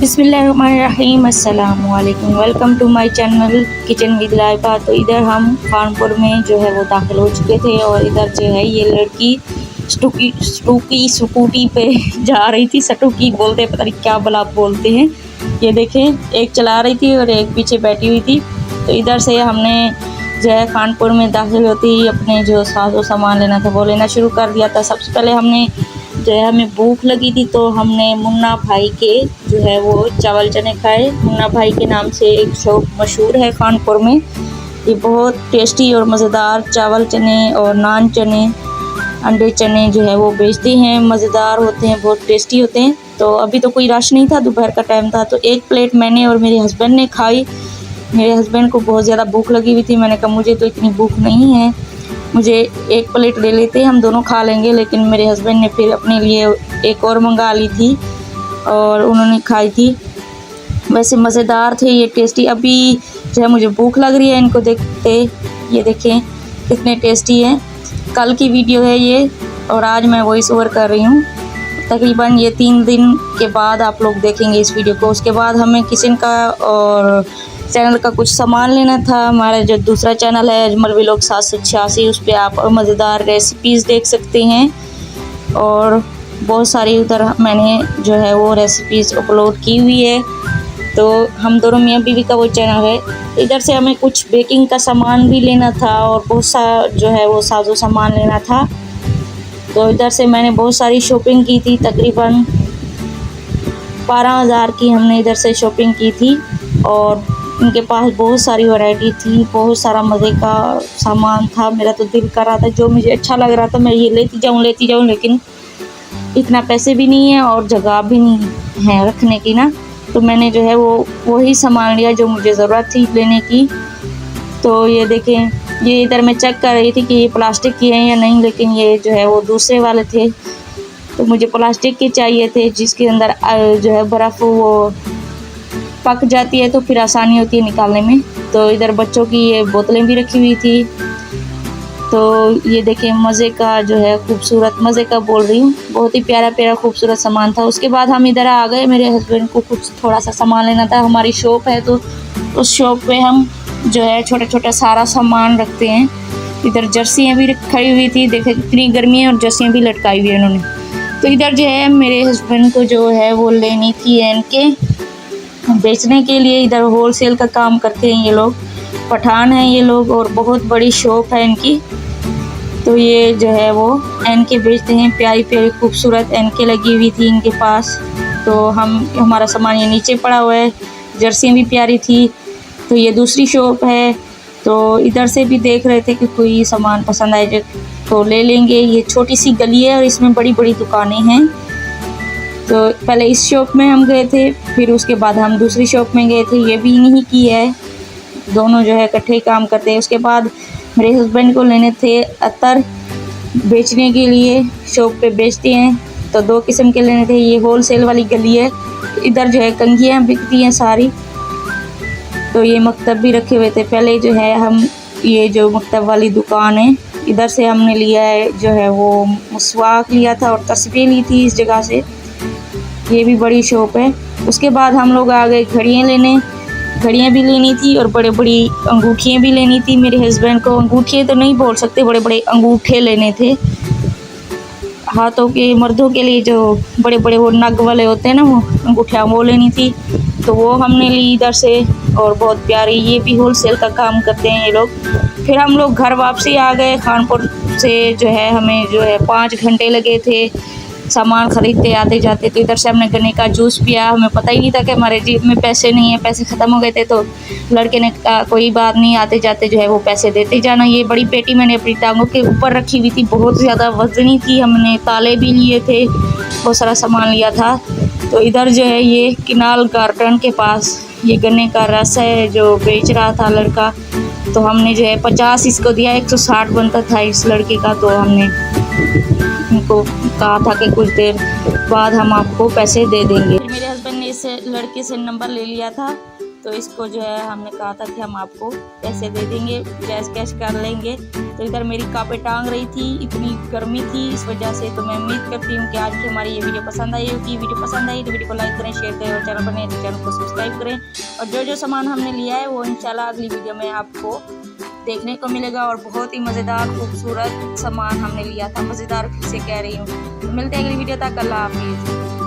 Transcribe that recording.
बिस्मिल्लाहिर्रहमानिर्रहीम, अस्सलामु अलैकुम। Welcome to my channel kitchen with Laiba. तो इधर हम कानपुर में जो है वो दाखिल हो चुके थे और इधर जो है ये लड़की स्कूटी पे जा रही थी। स्टूकी बोलते हैं, पता नहीं क्या भला बोलते हैं। ये देखें, एक चला रही थी और एक पीछे बैठी हुई थी। तो इधर से हमने जो है कानपुर में दाखिल होते ही अपने जो साजो सामान लेना था वो लेना शुरू कर दिया था। सबसे पहले हमने जो है, हमें भूख लगी थी तो हमने मुन्ना भाई के जो है वो चावल चने खाए। मुन्ना भाई के नाम से एक शॉप मशहूर है कानपुर में। ये बहुत टेस्टी और मज़ेदार चावल चने और नान चने, अंडे चने जो है वो बेचते हैं। मज़ेदार होते हैं, बहुत टेस्टी होते हैं। तो अभी तो कोई रश नहीं था, दोपहर का टाइम था। तो एक प्लेट मैंने और मेरे हस्बैंड ने खाई। मेरे हस्बैंड को बहुत ज़्यादा भूख लगी हुई थी। मैंने कहा मुझे तो इतनी भूख नहीं है, मुझे एक प्लेट ले लेते, हम दोनों खा लेंगे। लेकिन मेरे हस्बैंड ने फिर अपने लिए एक और मंगा ली थी और उन्होंने खाई थी। वैसे मज़ेदार थे ये, टेस्टी। अभी जो है मुझे भूख लग रही है इनको देखते। ये देखें कितने टेस्टी हैं। कल की वीडियो है ये और आज मैं वॉइस ओवर कर रही हूँ। तकरीबन ये 3 दिन के बाद आप लोग देखेंगे इस वीडियो को। उसके बाद हमें किचन का और चैनल का कुछ सामान लेना था। हमारा जो दूसरा चैनल है अजमल व्लॉग 786, उस पर आप मज़ेदार रेसिपीज़ देख सकते हैं और बहुत सारी उधर मैंने जो है वो रेसिपीज़ अपलोड की हुई है। तो हम दोनों मियाँ बीवी का वो चैनल है। इधर से हमें कुछ बेकिंग का सामान भी लेना था और बहुत सा जो है वो साजो सामान लेना था। तो इधर से मैंने बहुत सारी शॉपिंग की थी, तकरीबन 12,000 की हमने इधर से शॉपिंग की थी। और उनके पास बहुत सारी वैरायटी थी, बहुत सारा मज़े का सामान था। मेरा तो दिल कर रहा था, जो मुझे अच्छा लग रहा था मैं ये लेती जाऊँ, लेकिन इतना पैसे भी नहीं है और जगह भी नहीं है रखने की ना। तो मैंने जो है वो वही सामान लिया जो मुझे ज़रूरत थी लेने की। तो ये देखें, ये इधर मैं चेक कर रही थी कि ये प्लास्टिक की हैं या नहीं, लेकिन ये जो है वो दूसरे वाले थे। तो मुझे प्लास्टिक के चाहिए थे जिसके अंदर जो है बर्फ़ वो पक जाती है तो फिर आसानी होती है निकालने में। तो इधर बच्चों की ये बोतलें भी रखी हुई थी। तो ये देखें, मज़े का जो है खूबसूरत, मज़े का बोल रही हूँ, बहुत ही प्यारा प्यारा खूबसूरत सामान था। उसके बाद हम इधर आ गए। मेरे हस्बैंड को कुछ थोड़ा सा सामान लेना था। हमारी शॉप है तो उस शॉप पे हम जो है छोटा छोटा सारा सामान रखते हैं। इधर जर्सियाँ भी खड़ी हुई थी, देखें कितनी गर्मी है और जर्सियाँ भी लटकाई हुई है उन्होंने। तो इधर जो है मेरे हस्बैंड को जो है वो लेनी थी इनके बेचने के लिए। इधर होलसेल का काम करते हैं ये लोग, पठान हैं ये लोग और बहुत बड़ी शॉप है इनकी। तो ये जो है वो इनके बेचते हैं, प्यारी प्यारी खूबसूरत इनके लगी हुई थी इनके पास। तो हमारा सामान ये नीचे पड़ा हुआ है। जर्सियाँ भी प्यारी थी। तो ये दूसरी शॉप है। तो इधर से भी देख रहे थे कि कोई सामान पसंद आए तो ले लेंगे। ये छोटी सी गली है और इसमें बड़ी बड़ी दुकानें हैं। तो पहले इस शॉप में हम गए थे, फिर उसके बाद हम दूसरी शॉप में गए थे। ये भी इन्हीं की है, दोनों जो है इकट्ठे काम करते हैं। उसके बाद मेरे हस्बैंड को लेने थे अतर बेचने के लिए, शॉप पे बेचते हैं। तो 2 किस्म के लेने थे। ये होलसेल वाली गली है, इधर जो है कंघियाँ बिकती हैं सारी। तो ये मकतब भी रखे हुए थे। पहले जो है हम ये जो मकतब वाली दुकान है, इधर से हमने लिया है जो है वो मसवाक लिया था और तस्बीह ली थी इस जगह से। ये भी बड़ी शॉप है। उसके बाद हम लोग आ गए घड़ियाँ लेने। घड़ियाँ भी लेनी थी और बड़े बड़ी अंगूठियाँ भी लेनी थी। मेरे हस्बैंड को अंगूठियाँ तो नहीं बोल सकते, बड़े बड़े अंगूठे लेने थे हाथों के, मर्दों के लिए जो बड़े बड़े वो नग वाले होते हैं ना, वो अंगूठियाँ वो लेनी थी। तो वो हमने ली इधर से और बहुत प्यारी। ये भी होलसेल का काम करते हैं ये लोग। फिर हम लोग घर वापसी आ गए कानपुर से। जो है हमें जो है 5 घंटे लगे थे सामान ख़रीदते आते जाते। तो इधर से हमने गन्ने का जूस पिया। हमें पता ही नहीं था कि हमारे जेब में पैसे नहीं है, पैसे ख़त्म हो गए थे। तो लड़के ने कहा कोई बात नहीं, आते जाते जो है वो पैसे देते जाना। ये बड़ी पेटी मैंने अपनी टांगों के ऊपर रखी हुई थी, बहुत ज़्यादा वज़नी थी। हमने ताले भी लिए थे, बहुत सारा सामान लिया था। तो इधर जो है ये किनाल गार्डन के पास ये गन्ने का रस है जो बेच रहा था लड़का। तो हमने जो है 50 इसको दिया, 160 बनता था इस लड़के का। तो हमने उनको कहा था कि कुछ देर बाद हम आपको पैसे दे देंगे। मेरे हस्बैंड ने इस लड़के से नंबर ले लिया था तो इसको जो है हमने कहा था कि हम आपको पैसे दे देंगे, जैस कैश कर लेंगे। तो इधर मेरी कापें टांग रही थी, इतनी गर्मी थी इस वजह से। तो मैं उम्मीद करती हूँ कि आज की हमारी ये वीडियो पसंद आई होगी। वीडियो पसंद आई तो वीडियो को लाइक करें, शेयर करें और चैनल पर नए तो चैनल को सब्सक्राइब करें। और जो जो सामान हमने लिया है वो इंशाल्लाह अगली वीडियो में आपको देखने को मिलेगा। और बहुत ही मज़ेदार खूबसूरत सामान हमने लिया था, मज़ेदार फिर से कह रही हूँ। तो मिलते हैं अगली वीडियो तक, अल्लाह हाफिज़।